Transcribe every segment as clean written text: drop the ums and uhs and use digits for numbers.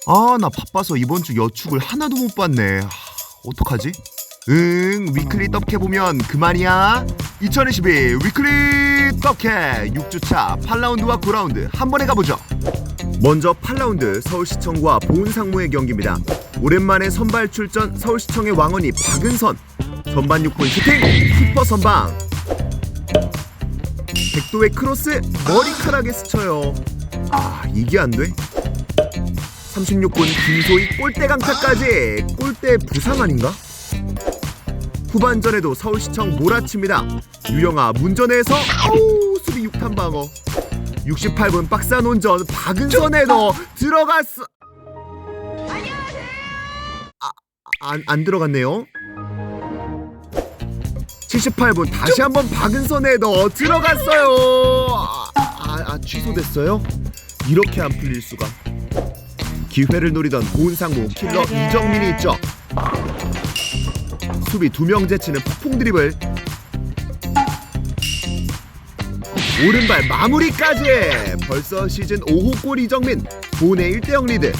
아, 나 바빠서 이번 주 여축을 하나도 못 봤네. 어떡하지? 위클리 떡해보면 그만이야. 2022 위클리 떡해 6주차 8라운드와 9라운드 한 번에 가보죠. 먼저 8라운드 서울시청과 보은상무의 경기입니다. 오랜만에 선발 출전 서울시청의 왕언니 박은선. 전반 6분 슈팅 키퍼 선방. 백도의 크로스 머리카락에 스쳐요. 아, 이게 안 돼? 36분 김소희 골대 강타까지. 골대 부상 아닌가? 후반전에도 서울시청 몰아칩니다. 유영아 문전에서 수비 6탄 방어. 68분 박스안 혼전 박은선 헤더 들어갔어. 안 들어갔네요. 78분 다시 한번 박은선 헤더 들어갔어요. 취소됐어요? 이렇게 안 풀릴 수가. 기회를 노리던 보은상무 킬러 이정민이 있죠. 수비 2명 제치는 폭풍 드리블. 오른발 마무리까지. 벌써 시즌 5호 골 이정민. 보은의 1대0 리드.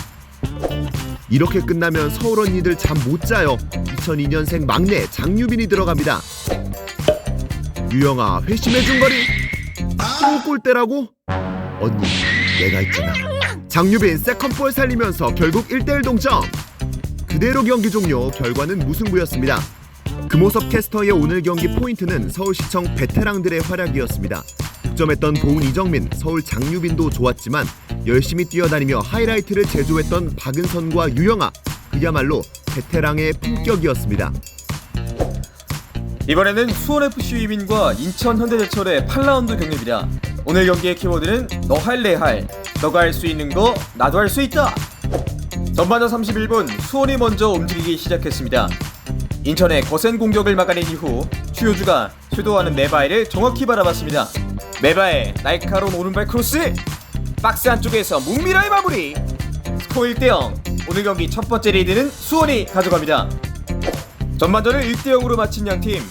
이렇게 끝나면 서울 언니들 잠 못 자요. 2002년생 막내 장유빈이 들어갑니다. 유영아 회심해준 거리. 또 골대라고? 언니 내가 있잖아. 장유빈 세컨볼 살리면서 결국 1대1 동점. 그대로 경기 종료. 결과는 무승부였습니다. 금호섭 캐스터의 오늘 경기 포인트는 서울시청 베테랑들의 활약이었습니다. 득점했던 보은 이정민, 서울 장유빈도 좋았지만 열심히 뛰어다니며 하이라이트를 제조했던 박은선과 유영아, 그야말로 베테랑의 품격이었습니다. 이번에는 수원FC 위민과 인천 현대제철의 8라운드 경기입니다. 오늘 경기의 키워드는 너 할래 할, 너가 할 수 있는 거 나도 할 수 있다. 전반전 31분 수원이 먼저 움직이기 시작했습니다. 인천의 거센 공격을 막아낸 이후 추효주가 쇄도하는 메바에를 정확히 바라봤습니다. 메바의 날카로운 오른발 크로스, 박스 안쪽에서 문미라의 마무리. 스코어 1대0. 오늘 경기 첫 번째 리드는 수원이 가져갑니다. 전반전을 1대0으로 마친 양팀.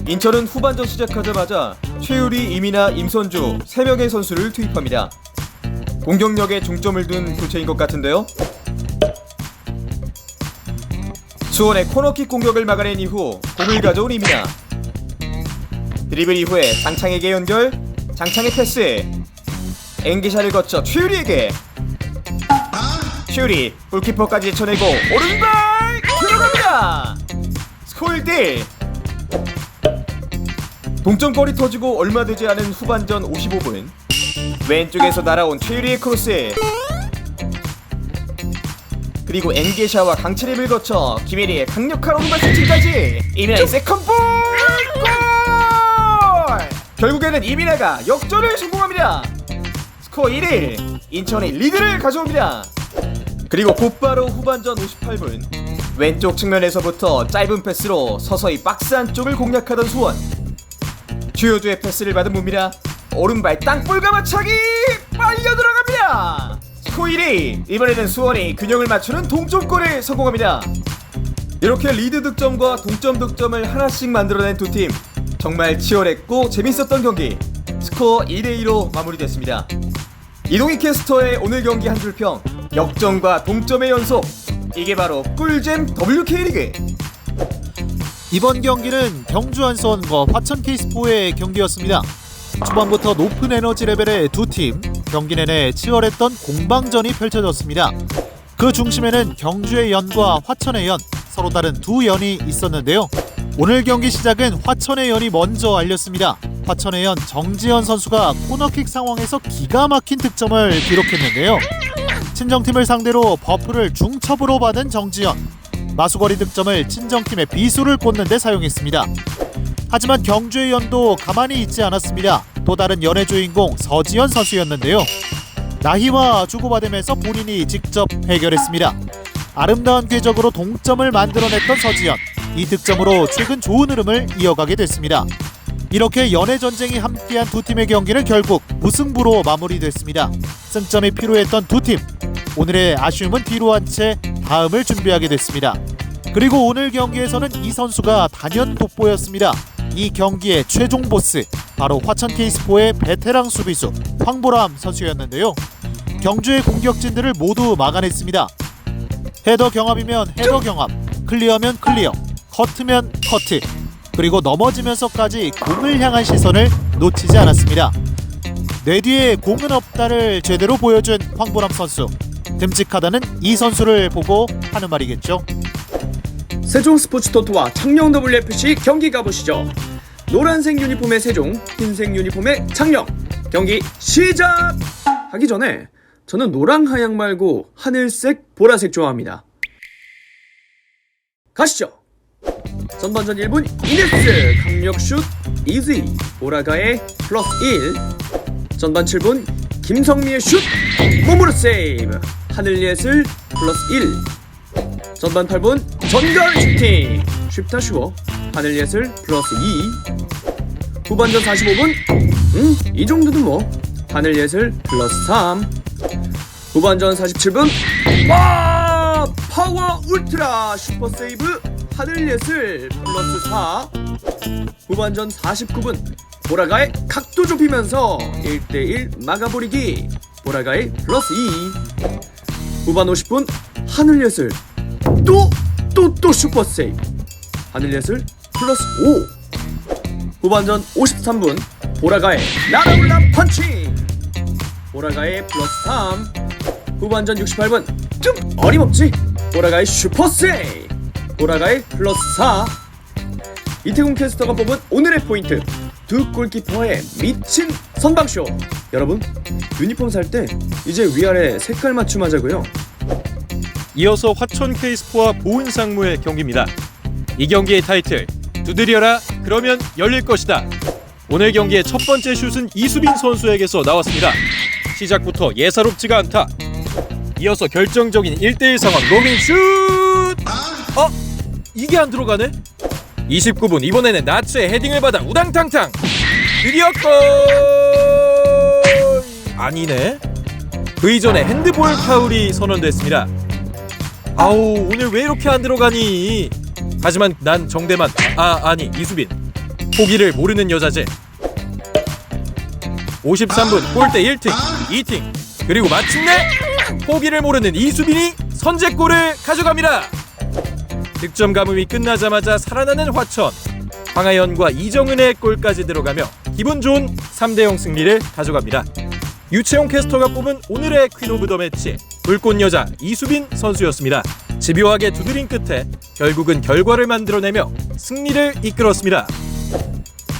인천은 후반전 시작하자마자 최유리, 이민아, 임선주 3명의 선수를 투입합니다. 공격력에 중점을 둔 교체인 것 같은데요. 수원의 코너킥 공격을 막아낸 이후 공을 가져온 이민아. 드리블 이후에 장창에게 연결. 장창의 패스. 앵기샤를 거쳐 최유리에게. 최유리 골키퍼까지 쳐내고 오른발 들어갑니다. 스코어 1대1. 동점골이 터지고 얼마 되지 않은 후반전 55분 왼쪽에서 날아온 최유리의 크로스, 그리고 앵게샤와 강철입을 거쳐 김혜리의 강력한 오른발 슈팅까지. 이민아의 세컨볼 골! 결국에는 이민아가 역전을 성공합니다. 스코어 1대1. 인천이 리드를 가져옵니다. 그리고 곧바로 후반전 58분 왼쪽 측면에서부터 짧은 패스로 서서히 박스 안쪽을 공략하던 수원. 주효주의 패스를 받은 문미라 오른발 땅볼 가마차기 빨려 들어갑니다. 스코어 1위. 이번에는 수원이 균형을 맞추는 동점골을 성공합니다. 이렇게 리드 득점과 동점 득점을 하나씩 만들어낸 두 팀. 정말 치열했고 재밌었던 경기. 스코어 2대2로 마무리됐습니다. 이동희 캐스터의 오늘 경기 한 줄평. 역전과 동점의 연속. 이게 바로 꿀잼 WK리그. 이번 경기는 경주 한수원과 화천 K스포의 경기였습니다. 초반부터 높은 에너지 레벨의 두 팀, 경기 내내 치열했던 공방전이 펼쳐졌습니다. 그 중심에는 경주의 연과 화천의 연, 서로 다른 두 연이 있었는데요. 오늘 경기 시작은 화천의 연이 먼저 알렸습니다. 화천의 연 정지현 선수가 코너킥 상황에서 기가 막힌 득점을 기록했는데요. 친정팀을 상대로 버프를 중첩으로 받은 정지현. 마수거리 득점을 친정팀의 비수를 꽂는 데 사용했습니다. 하지만 경주의 연도 가만히 있지 않았습니다. 또 다른 연의 주인공 서지현 선수였는데요. 나희와 주고받으면서 본인이 직접 해결했습니다. 아름다운 궤적으로 동점을 만들어냈던 서지현. 이 득점으로 최근 좋은 흐름을 이어가게 됐습니다. 이렇게 연의 전쟁이 함께한 두 팀의 경기는 결국 무승부로 마무리됐습니다. 승점이 필요했던 두 팀. 오늘의 아쉬움은 뒤로 한 채 다음을 준비하게 됐습니다. 그리고 오늘 경기에서는 이 선수가 단연 돋보였습니다. 이 경기의 최종 보스, 바로 화천 K스포의 베테랑 수비수 황보람 선수였는데요. 경주의 공격진들을 모두 막아냈습니다. 헤더 경합이면 헤더 경합, 클리어면 클리어, 커트면 커트, 그리고 넘어지면서까지 공을 향한 시선을 놓치지 않았습니다. 내 뒤에 공은 없다를 제대로 보여준 황보람 선수. 듬직하다는 이 선수를 보고 하는 말이겠죠. 세종 스포츠토토와 창녕 WFC 경기 가보시죠. 노란색 유니폼의 세종, 흰색 유니폼의 창녕. 경기 시작하기 전에 저는 노랑 하양 말고 하늘색, 보라색 좋아합니다. 가시죠. 전반전 1분 이네스 강력슛 이지 보라가의 플러스 1. 전반 7분 김성미의 슛 몸으로 세이브 하늘예슬 플러스 1. 전반 8분 전가을 슈팅 쉽다 쉬워 하늘예슬 플러스 2. 후반전 45분 이 정도는 뭐 하늘예슬 플러스 3. 후반전 47분 와 파워 울트라 슈퍼 세이브 하늘예슬 플러스 4. 후반전 49분 보라가의 각도 좁히면서 1대1 막아버리기 보라가의 플러스 2. 후반 50분 하늘예슬 또 슈퍼 세이브 하늘예슬 플러스 5. 후반전 53분 보라가의 날아올라 펀칭 보라가의 플러스 3. 후반전 68분 좀 어림없지 보라가의 슈퍼 세이브 보라가의 플러스 4. 이태곤 캐스터가 뽑은 오늘의 포인트 두 골키퍼의 미친 선방쇼. 여러분 유니폼 살 때 이제 위아래 색깔 맞춤하자고요. 이어서 화천 케이스포와 보은상무의 경기입니다. 이 경기의 타이틀 두드려라 그러면 열릴 것이다. 오늘 경기의 첫 번째 슛은 이수빈 선수에게서 나왔습니다. 시작부터 예사롭지가 않다. 이어서 결정적인 1대1 상황 로빙 슛! 이게 안 들어가네? 29분 이번에는 나츠의 헤딩을 받아 우당탕탕! 드디어 골! 아니네? 그 이전에 핸드볼 파울이 선언됐습니다. 아우 오늘 왜 이렇게 안 들어가니? 하지만 난 정대만 아니 이수빈 포기를 모르는 여자제. 53분 골대 1팀 2팀 그리고 마침내 포기를 모르는 이수빈이 선제골을 가져갑니다. 득점 가뭄이 끝나자마자 살아나는 화천. 황하연과 이정은의 골까지 들어가며 기분 좋은 3대0 승리를 가져갑니다. 유채용 캐스터가 뽑은 오늘의 퀸 오브 더 매치 불꽃 여자 이수빈 선수였습니다. 집요하게 두드린 끝에 결국은 결과를 만들어내며 승리를 이끌었습니다.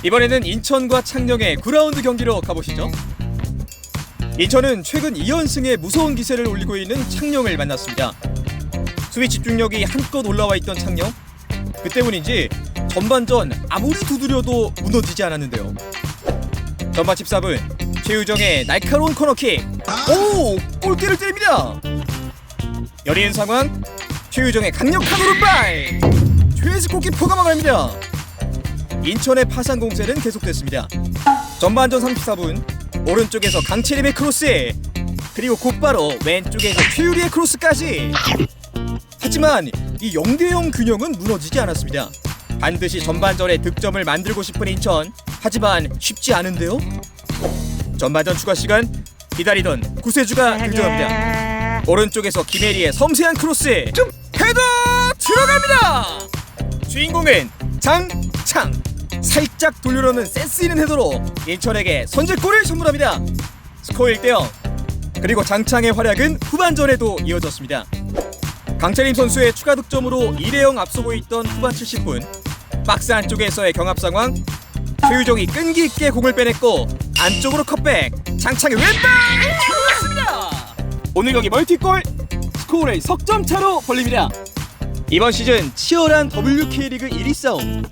이번에는 인천과 창녕의 9라운드 경기로 가보시죠. 인천은 최근 2연승에 무서운 기세를 올리고 있는 창녕을 만났습니다. 수비 집중력이 한껏 올라와 있던 창녕. 그 때문인지 전반전 아무리 두드려도 무너지지 않았는데요. 전반 14분 최유정의 날카로운 코너킥. 오! 골대를 때립니다. 열린 상황 최유정의 강력한 오른발. 최혜지 골키퍼가 막아냅니다. 인천의 파상 공세는 계속됐습니다. 전반전 34분 오른쪽에서 강채림의 크로스 그리고 곧바로 왼쪽에서 최유리의 크로스까지. 하지만 이 0대0 균형은 무너지지 않았습니다. 반드시 전반전에 득점을 만들고 싶은 인천. 하지만 쉽지 않은데요. 전반전 추가 시간 기다리던 구세주가 등장합니다. 오른쪽에서 김혜리의 섬세한 크로스 헤더 들어갑니다. 주인공은 장창. 살짝 돌려놓는 센스 있는 헤더로 인천에게 선제골을 선물합니다. 스코어 1대0. 그리고 장창의 활약은 후반전에도 이어졌습니다. 강채림 선수의 추가 득점으로 2대0 앞서고 있던 후반 70분 박스 안쪽에서의 경합 상황. 최유정이 끈기 있게 공을 빼냈고 안쪽으로 컷백. 장창의 왼발 들어갔습니다. 오늘 경기 멀티골. 스코어를 석점 차로 벌립니다. 이번 시즌 치열한 WK리그 1위 싸움.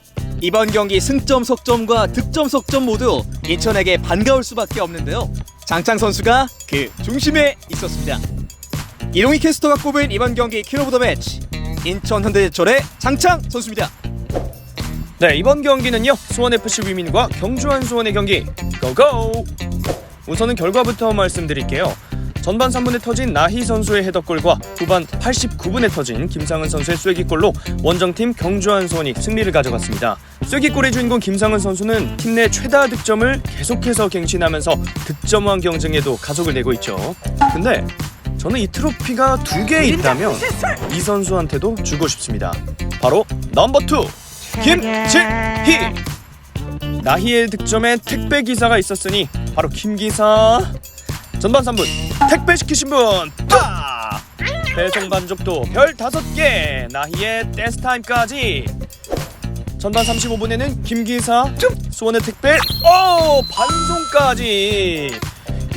이번 경기 승점 석점과 득점 석점 모두 인천에게 반가울 수밖에 없는데요. 장창 선수가 그 중심에 있었습니다. 이동희 캐스터가 꼽은 이번 경기 퀸 오브 더 매치 인천 현대제철의 장창 선수입니다. 네, 이번 경기는요 수원FC 위민과 경주한 수원의 경기 고고! 우선은 결과부터 말씀드릴게요. 전반 3분에 터진 나희 선수의 헤더골과 후반 89분에 터진 김상은 선수의 쐐기골로 원정팀 경주한 수원이 승리를 가져갔습니다. 쐐기골의 주인공 김상은 선수는 팀 내 최다 득점을 계속해서 갱신하면서 득점왕 경쟁에도 가속을 내고 있죠. 근데 저는 이 트로피가 2개 있다면 이 선수한테도 주고 싶습니다. 바로 넘버 2 김진희. 나희의 득점에 택배 기사가 있었으니 바로 김 기사. 전반 3분 택배 시키신 분 빠! 배송 만족도 별 5개. 나희의 댄스 타임까지. 전반 35분에는 김 기사 수원의 택배 반송까지.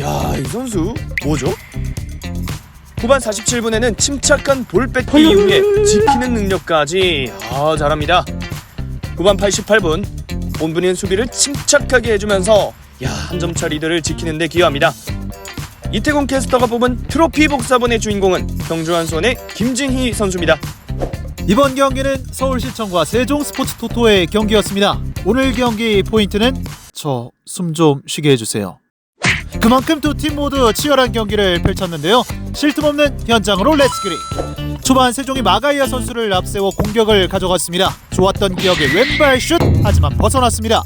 야, 이 선수 뭐죠? 후반 47분에는 침착한 볼 뺏기 이후에 지키는 능력까지. 잘합니다. 후반 88분 본분인 수비를 침착하게 해주면서 한 점차 리드를 지키는 데 기여합니다. 이태곤 캐스터가 뽑은 트로피 복사본의 주인공은 경주한 수원의 김진희 선수입니다. 이번 경기는 서울시청과 세종스포츠토토의 경기였습니다. 오늘 경기 포인트는 저 숨 좀 쉬게 해주세요. 그만큼 두 팀 모두 치열한 경기를 펼쳤는데요. 쉴 틈 없는 현장으로 렛츠기리. 초반 세종이 마가이아 선수를 앞세워 공격을 가져갔습니다. 좋았던 기억의 왼발 슛, 하지만 벗어났습니다.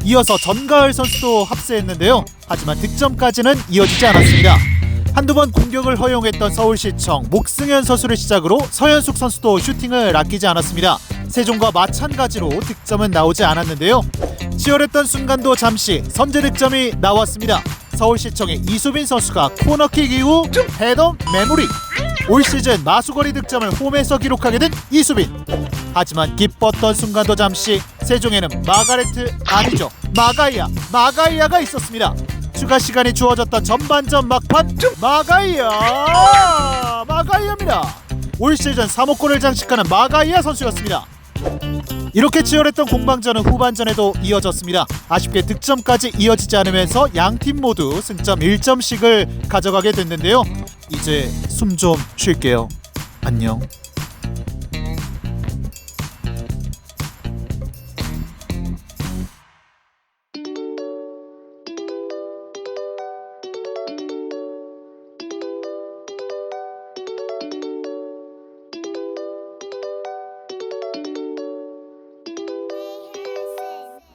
이어서 전가을 선수도 합세했는데요. 하지만 득점까지는 이어지지 않았습니다. 한두 번 공격을 허용했던 서울시청, 목승현 선수를 시작으로 서현숙 선수도 슈팅을 아끼지 않았습니다. 세종과 마찬가지로 득점은 나오지 않았는데요. 치열했던 순간도 잠시 선제 득점이 나왔습니다. 서울시청의 이수빈 선수가 코너킥 이후 헤더 메모리. 올 시즌 마수거리 득점을 홈에서 기록하게 된 이수빈. 하지만 기뻤던 순간도 잠시 세종에는 마가이아가 있었습니다. 추가 시간이 주어졌던 전반전 막판 마가이아입니다. 올 시즌 3호 골을 장식하는 마가이아 선수였습니다. 이렇게 치열했던 공방전은 후반전에도 이어졌습니다. 아쉽게 득점까지 이어지지 않으면서 양팀 모두 승점 1점씩을 가져가게 됐는데요. 이제 숨 좀 쉴게요. 안녕.